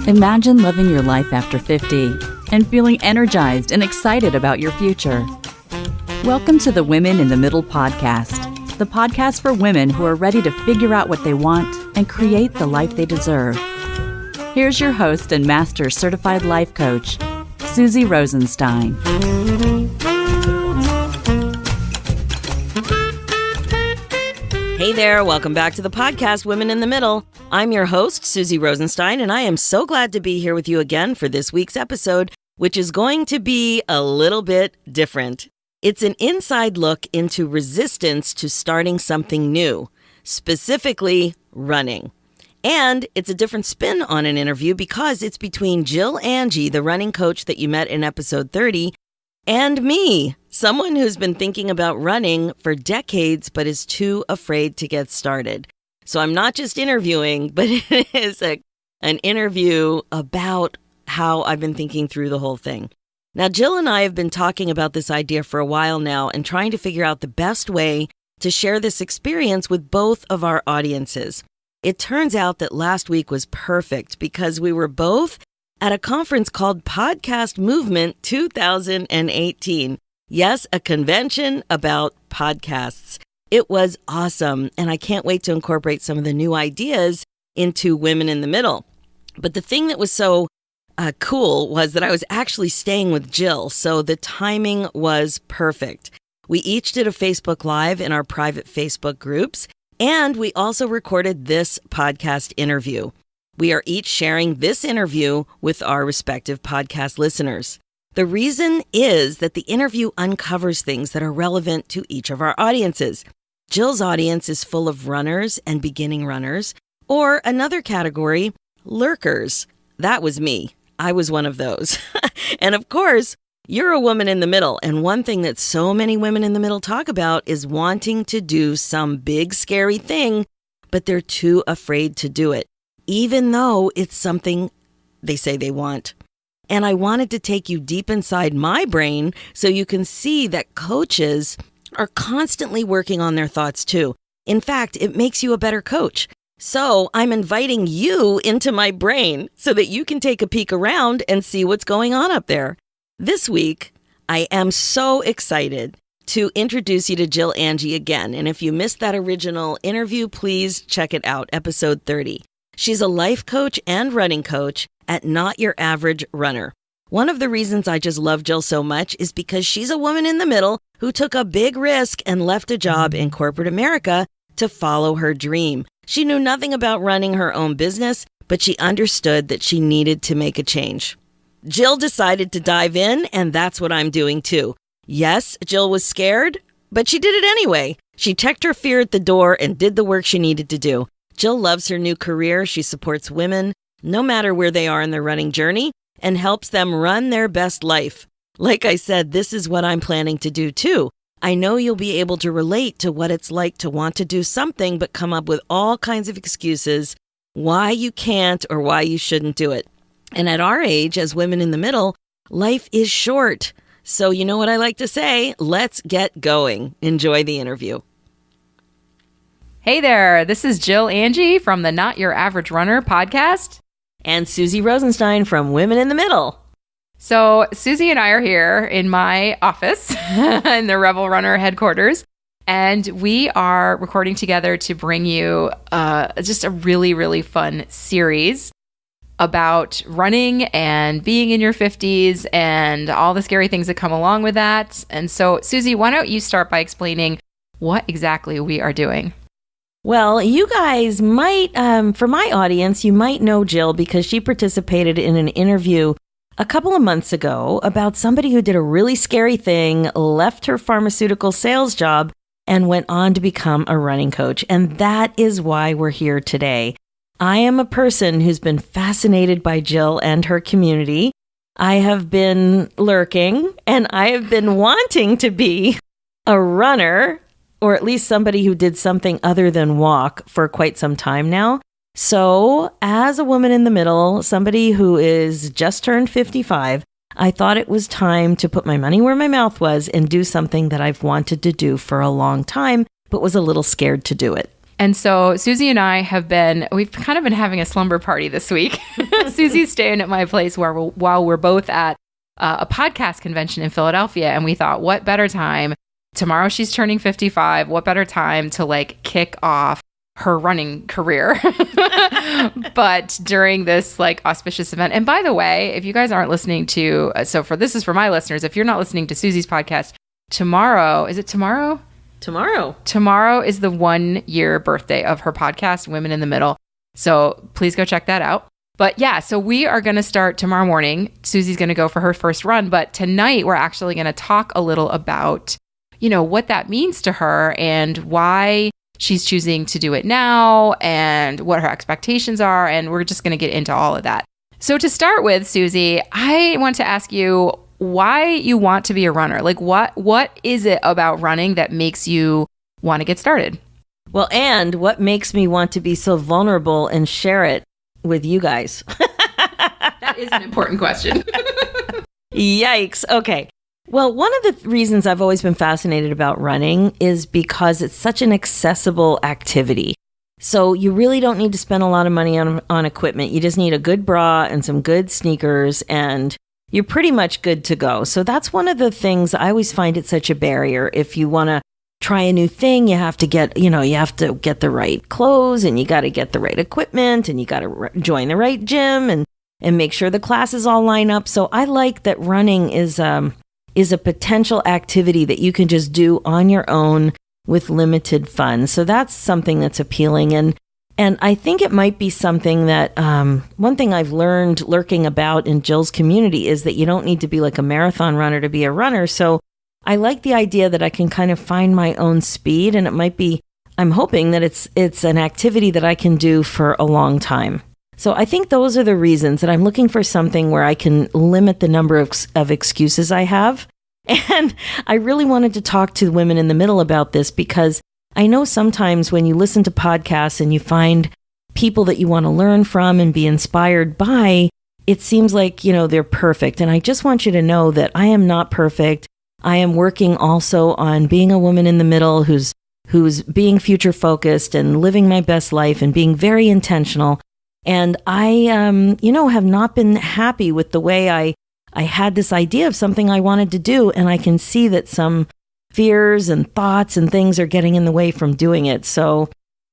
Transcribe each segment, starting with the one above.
Imagine living your life after 50 and feeling energized and excited about your future. Welcome to the Women in the Middle podcast, the podcast for women who are ready to figure out what they want and create the life they deserve. Here's your host and master certified life coach, Suzy Rosenstein. Hey there, welcome back to the podcast, Women in the Middle. I'm your host, Suzy Rosenstein, and I am so glad to be here with you again for this week's episode, which is going to be a little bit different. It's an inside look into resistance to starting something new, specifically running. And it's a different spin on an interview because it's between Jill Angie, the running coach that you met in episode 30, and me, someone who's been thinking about running for decades but is too afraid to get started. So I'm not just interviewing, but it is an interview about how I've been thinking through the whole thing. Now, Jill and I have been talking about this idea for a while now and trying to figure out the best way to share this experience with both of our audiences. It turns out that last week was perfect because we were both at a conference called Podcast Movement 2018. Yes, a convention about podcasts. It was awesome, and I can't wait to incorporate some of the new ideas into Women in the Middle. But the thing that was so cool was that I was actually staying with Jill, so the timing was perfect. We each did a Facebook Live in our private Facebook groups, and we also recorded this podcast interview. We are each sharing this interview with our respective podcast listeners. The reason is that the interview uncovers things that are relevant to each of our audiences. Jill's audience is full of runners and beginning runners, or another category, lurkers. That was me. I was one of those. And of course, you're a woman in the middle, and one thing that so many women in the middle talk about is wanting to do some big, scary thing, but they're too afraid to do it, even though it's something they say they want. And I wanted to take you deep inside my brain so you can see that coaches are constantly working on their thoughts too. In fact, it makes you a better coach. So I'm inviting you into my brain so that you can take a peek around and see what's going on up there. This week, I am so excited to introduce you to Jill Angie again. And if you missed that original interview, please check it out, episode 30. She's a life coach and running coach at Not Your Average Runner. One of the reasons I just love Jill so much is because she's a woman in the middle who took a big risk and left a job in corporate America to follow her dream. She knew nothing about running her own business, but she understood that she needed to make a change. Jill decided to dive in, and that's what I'm doing too. Yes, Jill was scared, but she did it anyway. She checked her fear at the door and did the work she needed to do. Jill loves her new career. She supports women, no matter where they are in their running journey, and helps them run their best life. Like I said, this is what I'm planning to do too. I know you'll be able to relate to what it's like to want to do something but come up with all kinds of excuses why you can't or why you shouldn't do it. And at our age, as women in the middle, life is short. So you know what I like to say? Let's get going. Enjoy the interview. Hey there, this is Jill Angie from the Not Your Average Runner podcast. And Suzy Rosenstein from Women in the Middle. So Suzy and I are here in my office in the Rebel Runner headquarters, and we are recording together to bring you just a really, really fun series about running and being in your 50s and all the scary things that come along with that. And so, Suzy, why don't you start by explaining what exactly we are doing? Well, you guys might, for my audience, you might know Jill because she participated in an interview a couple of months ago about somebody who did a really scary thing, left her pharmaceutical sales job, and went on to become a running coach. And that is why we're here today. I am a person who's been fascinated by Jill and her community. I have been lurking, and I have been wanting to be a runner, or at least somebody who did something other than walk for quite some time now. So as a woman in the middle, somebody who is just turned 55, I thought it was time to put my money where my mouth was and do something that I've wanted to do for a long time, but was a little scared to do it. And so Suzy and I we've kind of been having a slumber party this week. Suzy's staying at my place while we're both at a podcast convention in Philadelphia. And we thought, what better time? Tomorrow she's turning 55. What better time to like kick off her running career? But during this like auspicious event. And by the way, if you guys aren't listening to, this is for my listeners, if you're not listening to Suzy's podcast, tomorrow, is it tomorrow? Tomorrow is the 1-year birthday of her podcast, Women in the Middle. So please go check that out. But yeah, so we are going to start tomorrow morning. Suzy's going to go for her first run. But tonight, we're actually going to talk a little about, what that means to her and why she's choosing to do it now and what her expectations are. And we're just going to get into all of that. So to start with, Suzy, I want to ask you why you want to be a runner. Like what is it about running that makes you want to get started? Well, and what makes me want to be so vulnerable and share it with you guys? That is an important question. Yikes. Okay. Well, one of the reasons I've always been fascinated about running is because it's such an accessible activity. So you really don't need to spend a lot of money on equipment. You just need a good bra and some good sneakers, and you're pretty much good to go. So that's one of the things I always find it such a barrier. If you want to try a new thing, you have to get the right clothes, and you got to get the right equipment, and you got to join the right gym and make sure the classes all line up. So I like that running is a potential activity that you can just do on your own with limited funds. So that's something that's appealing. And I think it might be something that, one thing I've learned lurking about in Jill's community is that you don't need to be like a marathon runner to be a runner. So I like the idea that I can kind of find my own speed, and it might be, I'm hoping that it's an activity that I can do for a long time. So I think those are the reasons that I'm looking for something where I can limit the number of excuses I have. And I really wanted to talk to women in the middle about this because I know sometimes when you listen to podcasts and you find people that you want to learn from and be inspired by, it seems like, they're perfect. And I just want you to know that I am not perfect. I am working also on being a woman in the middle who's being future focused and living my best life and being very intentional. And I, have not been happy with the way I had this idea of something I wanted to do. And I can see that some fears and thoughts and things are getting in the way from doing it. So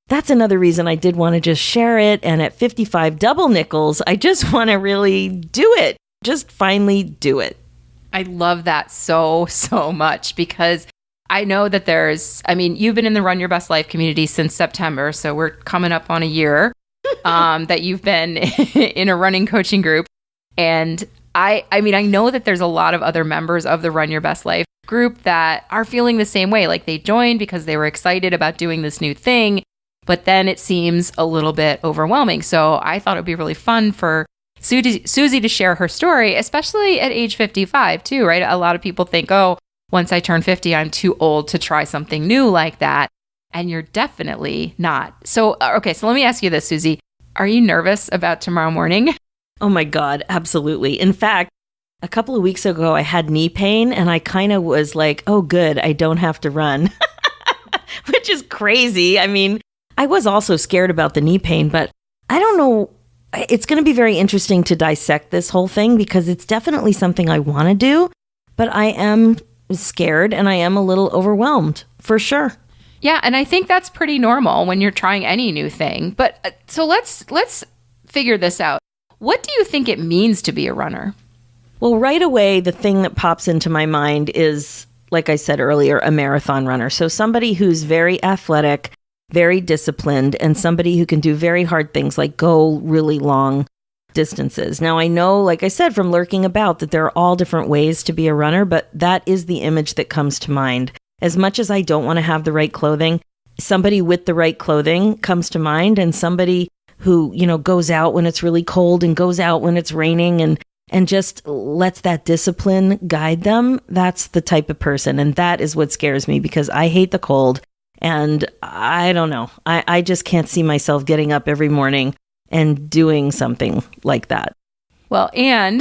that's another reason I did want to just share it. And at 55 double nickels, I just want to really do it. Just finally do it. I love that so much because I know that you've been in the Run Your Best Life community since September. So we're coming up on a year that you've been in a running coaching group. And I know that there's a lot of other members of the Run Your Best Life group that are feeling the same way. Like they joined because they were excited about doing this new thing, but then it seems a little bit overwhelming. So I thought it would be really fun for Suzy to share her story, especially at age 55 too, right? A lot of people think, once I turn 50, I'm too old to try something new like that. And you're definitely not. So, okay, so let me ask you this, Suzy. Are you nervous about tomorrow morning? Oh my God, absolutely. In fact, a couple of weeks ago, I had knee pain and I kind of was like, oh, good, I don't have to run, which is crazy. I mean, I was also scared about the knee pain, but I don't know. It's going to be very interesting to dissect this whole thing because it's definitely something I want to do, but I am scared and I am a little overwhelmed for sure. Yeah, and I think that's pretty normal when you're trying any new thing. But so let's figure this out. What do you think it means to be a runner? Well, right away, the thing that pops into my mind is, like I said earlier, a marathon runner. So somebody who's very athletic, very disciplined, and somebody who can do very hard things like go really long distances. Now, I know, like I said, from lurking about that there are all different ways to be a runner, but that is the image that comes to mind. As much as I don't want to have the right clothing, somebody with the right clothing comes to mind, and somebody who, goes out when it's really cold and goes out when it's raining and just lets that discipline guide them. That's the type of person. And that is what scares me because I hate the cold. And I don't know. I just can't see myself getting up every morning and doing something like that. Well, and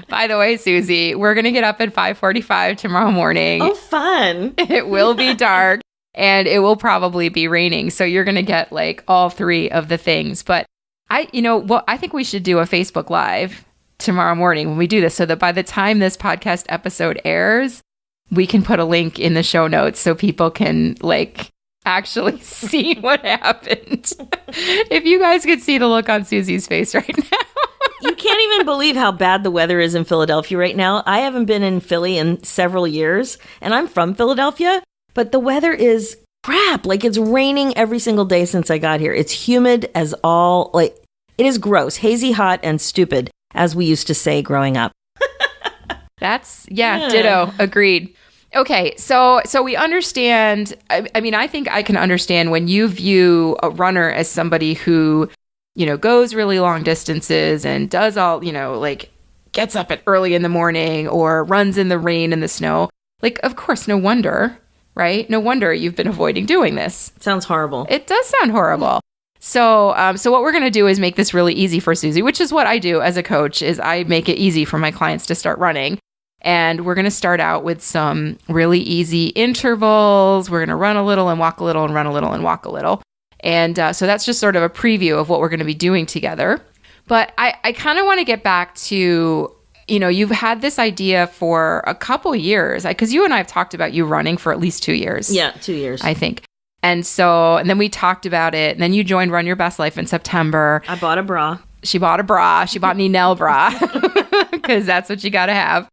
by the way, Suzy, we're going to get up at 5:45 tomorrow morning. Oh, fun. It will be dark. and it will probably be raining. So you're going to get like all three of the things. But I think we should do a Facebook Live tomorrow morning when we do this so that by the time this podcast episode airs, we can put a link in the show notes so people can like actually see what happened. If you guys could see the look on Suzy's face right now. You can't even believe how bad the weather is in Philadelphia right now. I haven't been in Philly in several years, and I'm from Philadelphia, but the weather is crap. Like, it's raining every single day since I got here. It's humid as all, like, it is gross, hazy, hot, and stupid, as we used to say growing up. Yeah, ditto, agreed. Okay, so we understand, I mean, I think I can understand when you view a runner as somebody who, you know, goes really long distances and does all, you know, like gets up at early in the morning or runs in the rain and the snow. Like, of course, no wonder, right? No wonder you've been avoiding doing this. Sounds horrible. It does sound horrible. So what we're going to do is make this really easy for Suzy, which is what I do as a coach, is I make it easy for my clients to start running. And we're going to start out with some really easy intervals. We're going to run a little and walk a little and run a little and walk a little. And so that's just sort of a preview of what we're going to be doing together. But I kind of want to get back to, you know, you've had this idea for a couple years, because you and I have talked about you running for at least 2 years. Yeah, 2 years. I think. And then we talked about it. And then you joined Run Your Best Life in September. I bought a bra. She bought a bra. She bought an Enel bra because that's what you got to have.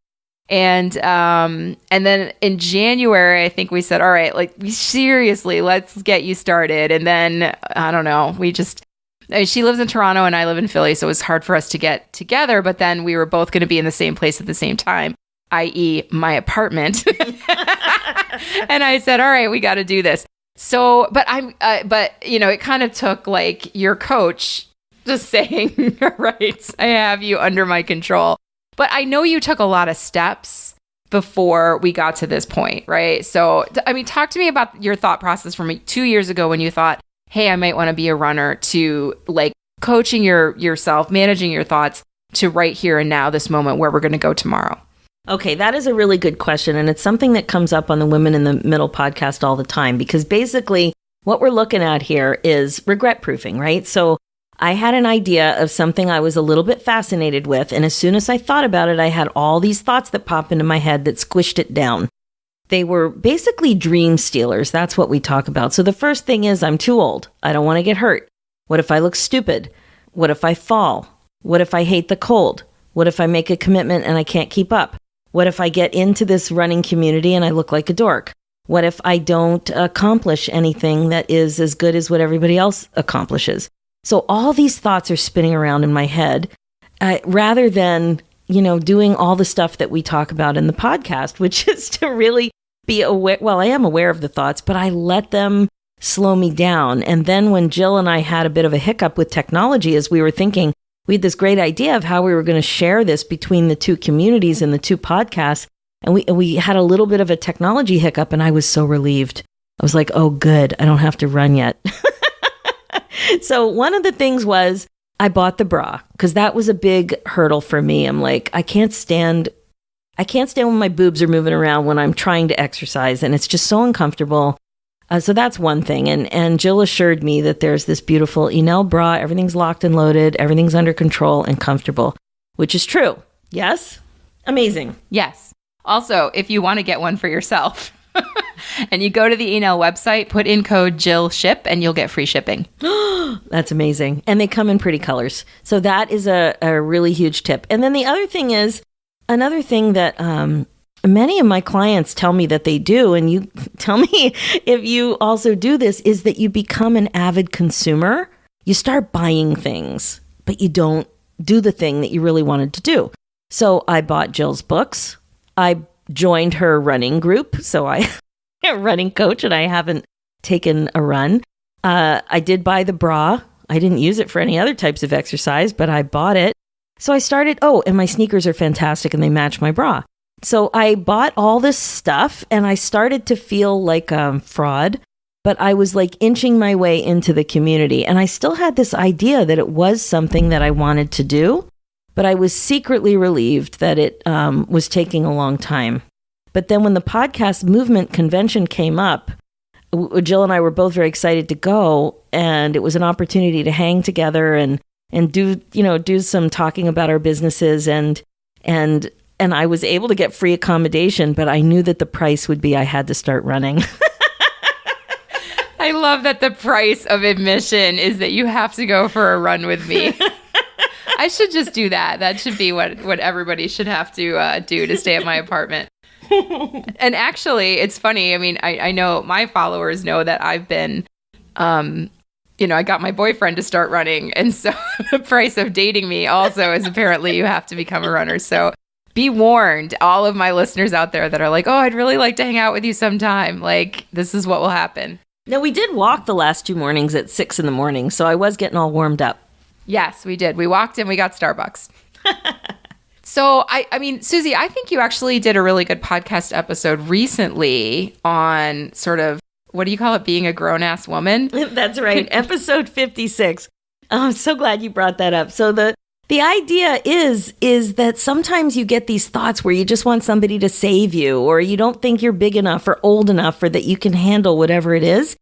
And then in January, I think we said, all right, like, seriously, let's get you started. And then, I don't know, she lives in Toronto and I live in Philly, so it was hard for us to get together. But then we were both going to be in the same place at the same time, i.e. my apartment. And I said, all right, we got to do this. So, but you know, it kind of took like your coach just saying, all right, I have you under my control. But I know you took a lot of steps before we got to this point, right? So, I mean, talk to me about your thought process from 2 years ago when you thought, hey, I might want to be a runner, to like coaching yourself, managing your thoughts, to right here and now, this moment where we're going to go tomorrow. Okay, that is a really good question. And it's something that comes up on the Women in the Middle podcast all the time, because basically what we're looking at here is regret proofing, right? So I had an idea of something I was a little bit fascinated with. And as soon as I thought about it, I had all these thoughts that pop into my head that squished it down. They were basically dream stealers. That's what we talk about. So the first thing is, I'm too old. I don't want to get hurt. What if I look stupid? What if I fall? What if I hate the cold? What if I make a commitment and I can't keep up? What if I get into this running community and I look like a dork? What if I don't accomplish anything that is as good as what everybody else accomplishes? So all these thoughts are spinning around in my head, rather than, you know, doing all the stuff that we talk about in the podcast, which is to really be aware. Well, I am aware of the thoughts, but I let them slow me down. And then when Jill and I had a bit of a hiccup with technology, as we were thinking, we had this great idea of how we were going to share this between the two communities and the two podcasts. And we had a little bit of a technology hiccup, and I was so relieved. I was like, oh, good. I don't have to run yet. So one of the things was I bought the bra, because that was a big hurdle for me. I'm like, I can't stand when my boobs are moving around when I'm trying to exercise, and it's just so uncomfortable. So that's one thing. And Jill assured me that there's this beautiful Enel bra. Everything's locked and loaded. Everything's under control and comfortable, which is true. Yes? Amazing. Yes. Also, if you want to get one for yourself and you go to the Enel website, put in code JillShip and you'll get free shipping. That's amazing. And they come in pretty colors. So that is a really huge tip. And then the other thing is, another thing that many of my clients tell me that they do, and you tell me if you also do this, is that you become an avid consumer. You start buying things, but you don't do the thing that you really wanted to do. So I bought Jill's books. I joined her running group. So I'm a running coach, and I haven't taken a run. I did buy the bra. I didn't use it for any other types of exercise, but I bought it. So I started, and my sneakers are fantastic and they match my bra. So I bought all this stuff and I started to feel like a fraud, but I was like inching my way into the community. And I still had this idea that it was something that I wanted to do, but I was secretly relieved that it was taking a long time. But then when the podcast movement convention came up, Jill and I were both very excited to go, and it was an opportunity to hang together and do some talking about our businesses, and I was able to get free accommodation, but I knew that the price would be I had to start running. I love that the price of admission is that you have to go for a run with me. I should just do that. That should be what everybody should have to do to stay at my apartment. And actually, it's funny. I mean, I know my followers know that I've been, I got my boyfriend to start running. And so the price of dating me also is apparently you have to become a runner. So be warned, all of my listeners out there that are like, oh, I'd really like to hang out with you sometime. Like, this is what will happen. No, we did walk the last 2 mornings at 6 a.m. So I was getting all warmed up. Yes, we did. We walked and we got Starbucks. So, I mean, Suzy, I think you actually did a really good podcast episode recently on sort of, what do you call it, being a grown-ass woman? That's right. Episode 56. Oh, I'm so glad you brought that up. So the idea is that sometimes you get these thoughts where you just want somebody to save you, or you don't think you're big enough or old enough or that you can handle whatever it is.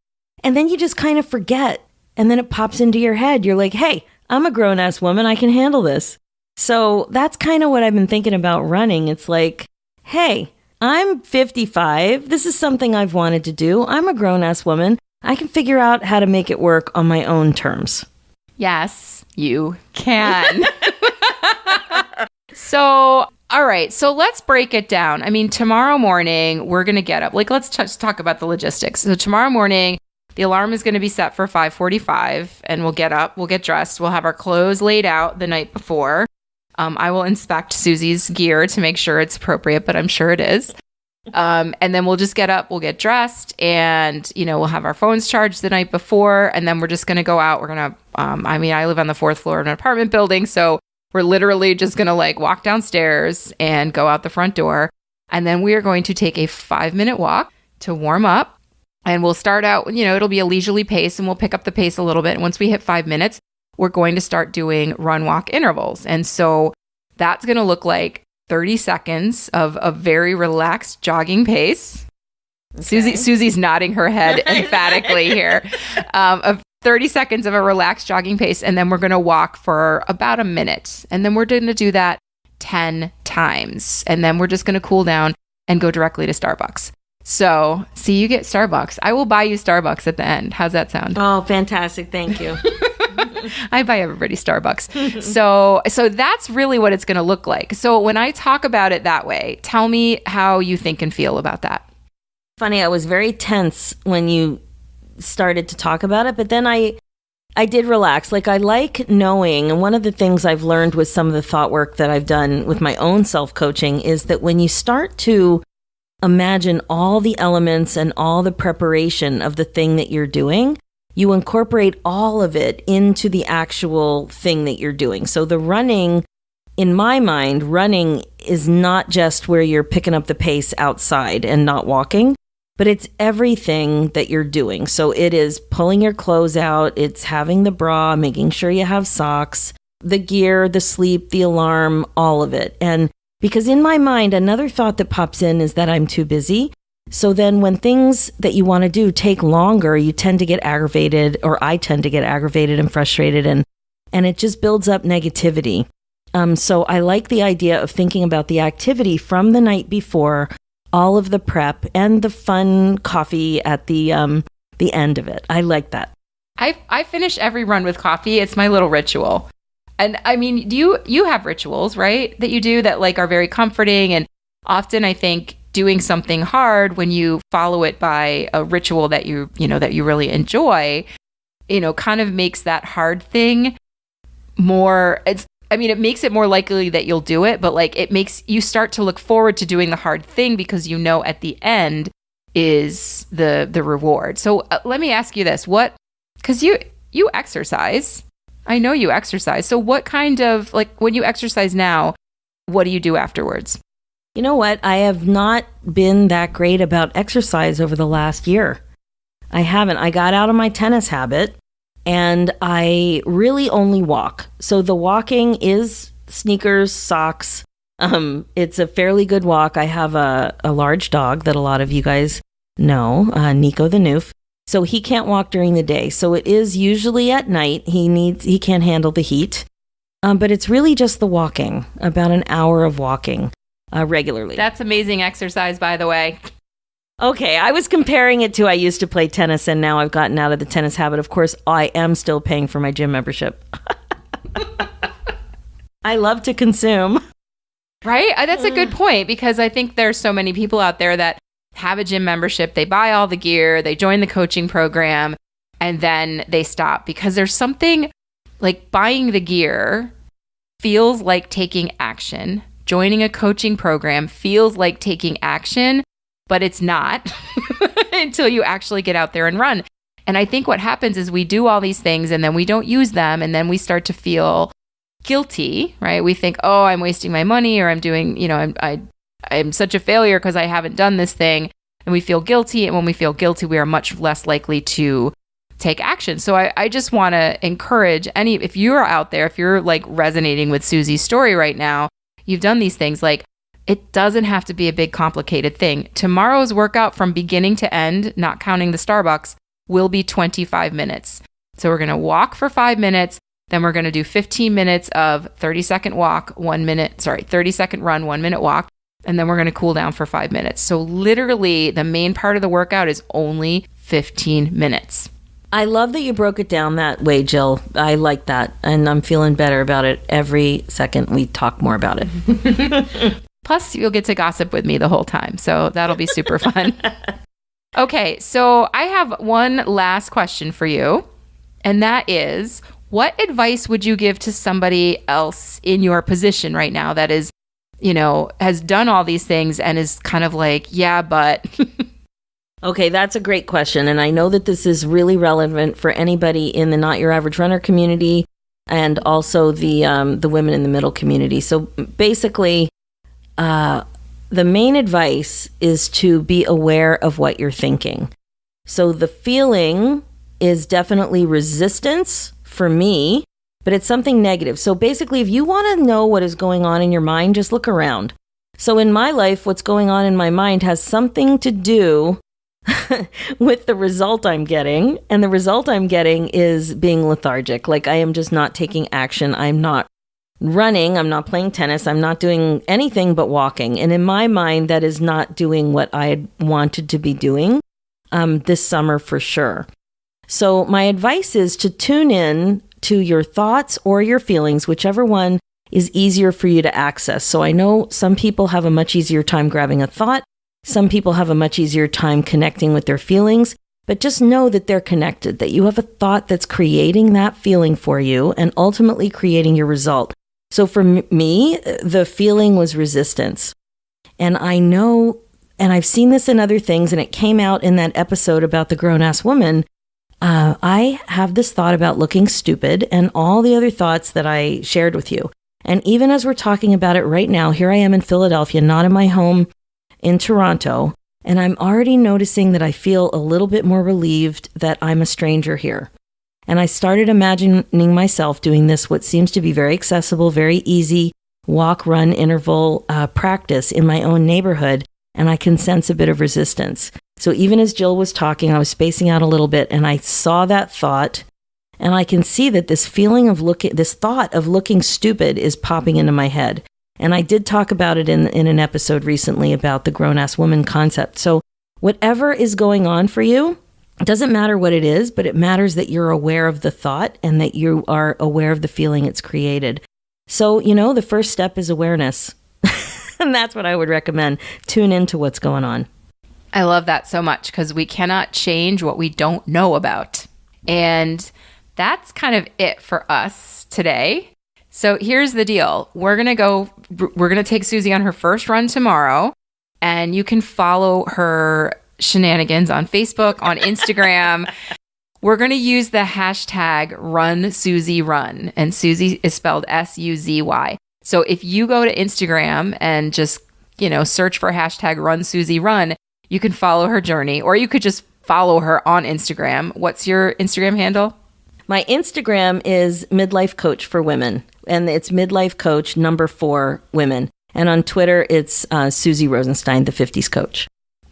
And then you just kind of forget. And then it pops into your head. You're like, hey, I'm a grown-ass woman. I can handle this. So that's kind of what I've been thinking about running. It's like, hey, I'm 55. This is something I've wanted to do. I'm a grown-ass woman. I can figure out how to make it work on my own terms. Yes, you can. So, all right. So let's break it down. I mean, tomorrow morning, we're going to get up. Like, let's just talk about the logistics. So tomorrow morning, the alarm is going to be set for 5:45, and we'll get up, we'll get dressed, we'll have our clothes laid out the night before. I will inspect Suzy's gear to make sure it's appropriate, but I'm sure it is. And then we'll just get up, we'll get dressed, and, we'll have our phones charged the night before, and then we're just going to go out. We're going to, I live on the 4th floor of an apartment building, so we're literally just going to walk downstairs and go out the front door. And then we are going to take a 5-minute walk to warm up. And we'll start out, it'll be a leisurely pace, and we'll pick up the pace a little bit. And once we hit 5 minutes, we're going to start doing run-walk intervals. And so that's going to look like 30 seconds of a very relaxed jogging pace. Okay. Suzy's nodding her head emphatically here. Of 30 seconds of a relaxed jogging pace. And then we're going to walk for about a minute. And then we're going to do that 10 times. And then we're just going to cool down and go directly to Starbucks. So, see, you get Starbucks. I will buy you Starbucks at the end. How's that sound? Oh, fantastic. Thank you. I buy everybody Starbucks. So that's really what it's going to look like. So when I talk about it that way, tell me how you think and feel about that. Funny, I was very tense when you started to talk about it, but then I did relax. I like knowing, and one of the things I've learned with some of the thought work that I've done with my own self-coaching is that when you start to imagine all the elements and all the preparation of the thing that you're doing, you incorporate all of it into the actual thing that you're doing. So the running, in my mind, running is not just where you're picking up the pace outside and not walking, but it's everything that you're doing. So it is pulling your clothes out, it's having the bra, making sure you have socks, the gear, the sleep, the alarm, all of it. And because in my mind, another thought that pops in is that I'm too busy. So then when things that you want to do take longer, you tend to get aggravated, or I tend to get aggravated and frustrated, and it just builds up negativity. So I like the idea of thinking about the activity from the night before, all of the prep, and the fun coffee at the end of it. I like that. I finish every run with coffee. It's my little ritual. And I mean, you have rituals, right, that you do that are very comforting. And often I think doing something hard, when you follow it by a ritual that you really enjoy, kind of makes that hard thing more, it makes it more likely that you'll do it, but it makes you start to look forward to doing the hard thing because at the end is the reward. So let me ask you this, because you exercise. I know you exercise. So what kind of, when you exercise now, what do you do afterwards? You know what? I have not been that great about exercise over the last year. I haven't. I got out of my tennis habit, and I really only walk. So the walking is sneakers, socks. It's a fairly good walk. I have a large dog that a lot of you guys know, Nico the Noof. So he can't walk during the day. So it is usually at night. He can't handle the heat. But it's really just the walking, about an hour of walking regularly. That's amazing exercise, by the way. Okay, I was comparing it to I used to play tennis, and now I've gotten out of the tennis habit. Of course, I am still paying for my gym membership. I love to consume. Right? That's a good point, because I think there's so many people out there that have a gym membership, they buy all the gear, they join the coaching program, and then they stop, because there's something like buying the gear feels like taking action. Joining a coaching program feels like taking action, but it's not until you actually get out there and run. And I think what happens is we do all these things and then we don't use them, and then we start to feel guilty, right? We think, oh, I'm wasting my money, or I'm doing, I'm such a failure because I haven't done this thing. And we feel guilty. And when we feel guilty, we are much less likely to take action. So I just want to encourage if you're out there, if you're like resonating with Suzy's story right now, you've done these things, like it doesn't have to be a big complicated thing. Tomorrow's workout from beginning to end, not counting the Starbucks, will be 25 minutes. So we're going to walk for 5 minutes. Then we're going to do 15 minutes of 30-second walk, 30-second run, 1 minute walk. And then we're going to cool down for 5 minutes. So literally the main part of the workout is only 15 minutes. I love that you broke it down that way, Jill. I like that. And I'm feeling better about it every second we talk more about it. Plus, you'll get to gossip with me the whole time. So that'll be super fun. Okay, so I have one last question for you. And that is, what advice would you give to somebody else in your position right now that is, has done all these things and is kind of like, yeah, but... Okay, that's a great question. And I know that this is really relevant for anybody in the Not Your Average Runner community, and also the Women in the Middle community. So basically, the main advice is to be aware of what you're thinking. So the feeling is definitely resistance for me, but it's something negative. So basically, if you want to know what is going on in your mind, just look around. So in my life, what's going on in my mind has something to do with the result I'm getting. And the result I'm getting is being lethargic. Like, I am just not taking action. I'm not running. I'm not playing tennis. I'm not doing anything but walking. And in my mind, that is not doing what I had wanted to be doing this summer for sure. So my advice is to tune in to your thoughts or your feelings, whichever one is easier for you to access. So I know some people have a much easier time grabbing a thought. Some people have a much easier time connecting with their feelings, but just know that they're connected, that you have a thought that's creating that feeling for you and ultimately creating your result. So for me, the feeling was resistance. And I know, and I've seen this in other things, and it came out in that episode about the grown-ass woman. I have this thought about looking stupid and all the other thoughts that I shared with you. And even as we're talking about it right now, here I am in Philadelphia, not in my home in Toronto, and I'm already noticing that I feel a little bit more relieved that I'm a stranger here. And I started imagining myself doing this, what seems to be very accessible, very easy walk, run, interval practice in my own neighborhood, and I can sense a bit of resistance. So even as Jill was talking, I was spacing out a little bit, and I saw that thought, and I can see that this thought of looking stupid is popping into my head. And I did talk about it in an episode recently about the grown-ass woman concept. So whatever is going on for you, it doesn't matter what it is, but it matters that you're aware of the thought and that you are aware of the feeling it's created. So, the first step is awareness. And that's what I would recommend. Tune into what's going on. I love that so much, because we cannot change what we don't know about. And that's kind of it for us today. So here's the deal. We're going to take Suzy on her first run tomorrow, and you can follow her shenanigans on Facebook, on Instagram. We're going to use the hashtag #RunSuzyRun, and Suzy is spelled Suzy. So if you go to Instagram and just, search for hashtag #RunSuzyRun, you can follow her journey, or you could just follow her on Instagram. What's your Instagram handle? My Instagram is Midlife Coach for Women, and it's Midlife Coach #4 Women. And on Twitter, it's Suzy Rosenstein, the 50s Coach.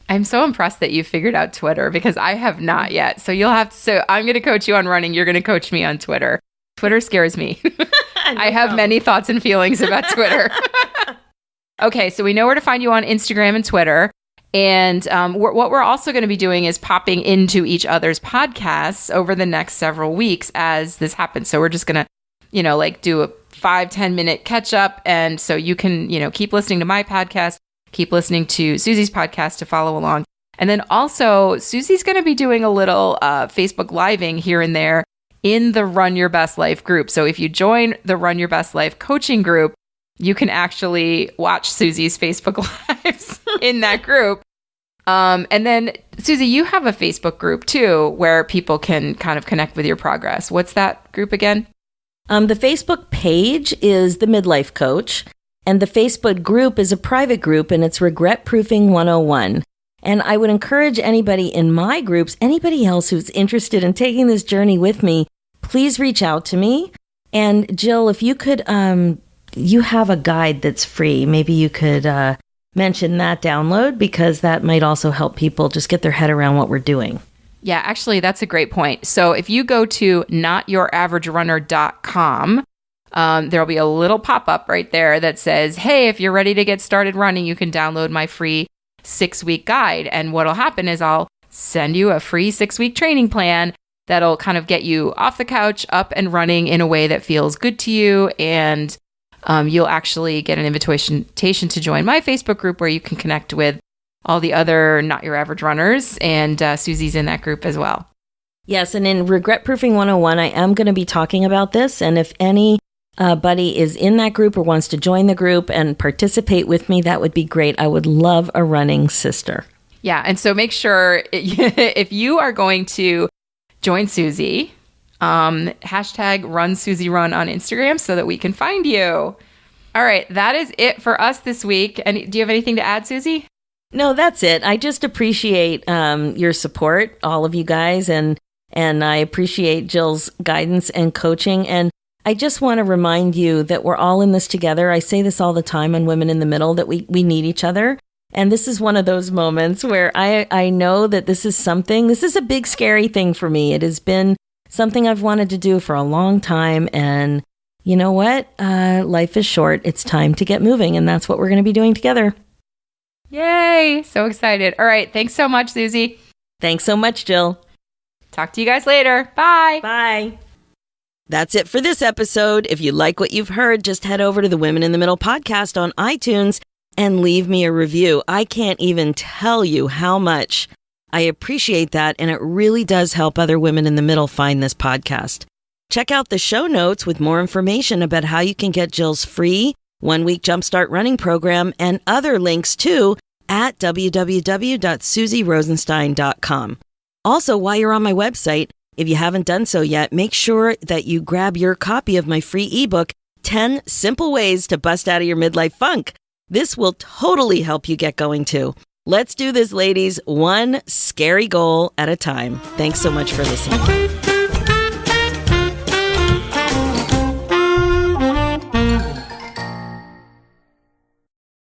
I'm so impressed that you figured out Twitter because I have not yet. So I'm going to coach you on running. You're going to coach me on Twitter. Twitter scares me. I have many thoughts and feelings about Twitter. Okay, so we know where to find you on Instagram and Twitter. And what we're also going to be doing is popping into each other's podcasts over the next several weeks as this happens. So we're just going to, do a 5-10 minute catch up. And so you can, keep listening to my podcast, keep listening to Suzy's podcast to follow along. And then also Suzy's going to be doing a little Facebook Living here and there in the Run Your Best Life group. So if you join the Run Your Best Life coaching group, you can actually watch Suzy's Facebook Lives in that group. And then, Suzy, you have a Facebook group too, where people can kind of connect with your progress. What's that group again? The Facebook page is the Midlife Coach, and the Facebook group is a private group, and it's Regret Proofing 101. And I would encourage anybody in my groups, anybody else who's interested in taking this journey with me, please reach out to me. And Jill, if you could, you have a guide that's free. Maybe you could mention that download, because that might also help people just get their head around what we're doing. Yeah, actually, that's a great point. So if you go to notyouraveragerunner.com, there'll be a little pop-up right there that says, hey, if you're ready to get started running, you can download my free 6-week guide. And what'll happen is I'll send you a free 6-week training plan that'll kind of get you off the couch, up and running in a way that feels good to you. And you'll actually get an invitation to join my Facebook group, where you can connect with all the other Not Your Average Runners, and Suzy's in that group as well. Yes, and in Regret Proofing 101, I am going to be talking about this, and if anybody is in that group or wants to join the group and participate with me, that would be great. I would love a running sister. Yeah, and so make sure if you are going to join Suzy, hashtag #RunSuzyRun on Instagram so that we can find you. All right, that is it for us this week. And do you have anything to add, Suzy? No, that's it. I just appreciate your support, all of you guys, and I appreciate Jill's guidance and coaching. And I just want to remind you that we're all in this together. I say this all the time on Women in the Middle, that we need each other. And this is one of those moments where I know that this is a big, scary thing for me. It has been something I've wanted to do for a long time. And you know what? Life is short. It's time to get moving. And that's what we're going to be doing together. Yay! So excited. All right. Thanks so much, Suzy. Thanks so much, Jill. Talk to you guys later. Bye. Bye. That's it for this episode. If you like what you've heard, just head over to the Women in the Middle podcast on iTunes and leave me a review. I can't even tell you how much I appreciate that, and it really does help other women in the middle find this podcast. Check out the show notes with more information about how you can get Jill's free 1-week Jumpstart running program and other links too at www.suzyrosenstein.com. Also, while you're on my website, if you haven't done so yet, make sure that you grab your copy of my free ebook, 10 Simple Ways to Bust Out of Your Midlife Funk. This will totally help you get going too. Let's do this, ladies, one scary goal at a time. Thanks so much for listening.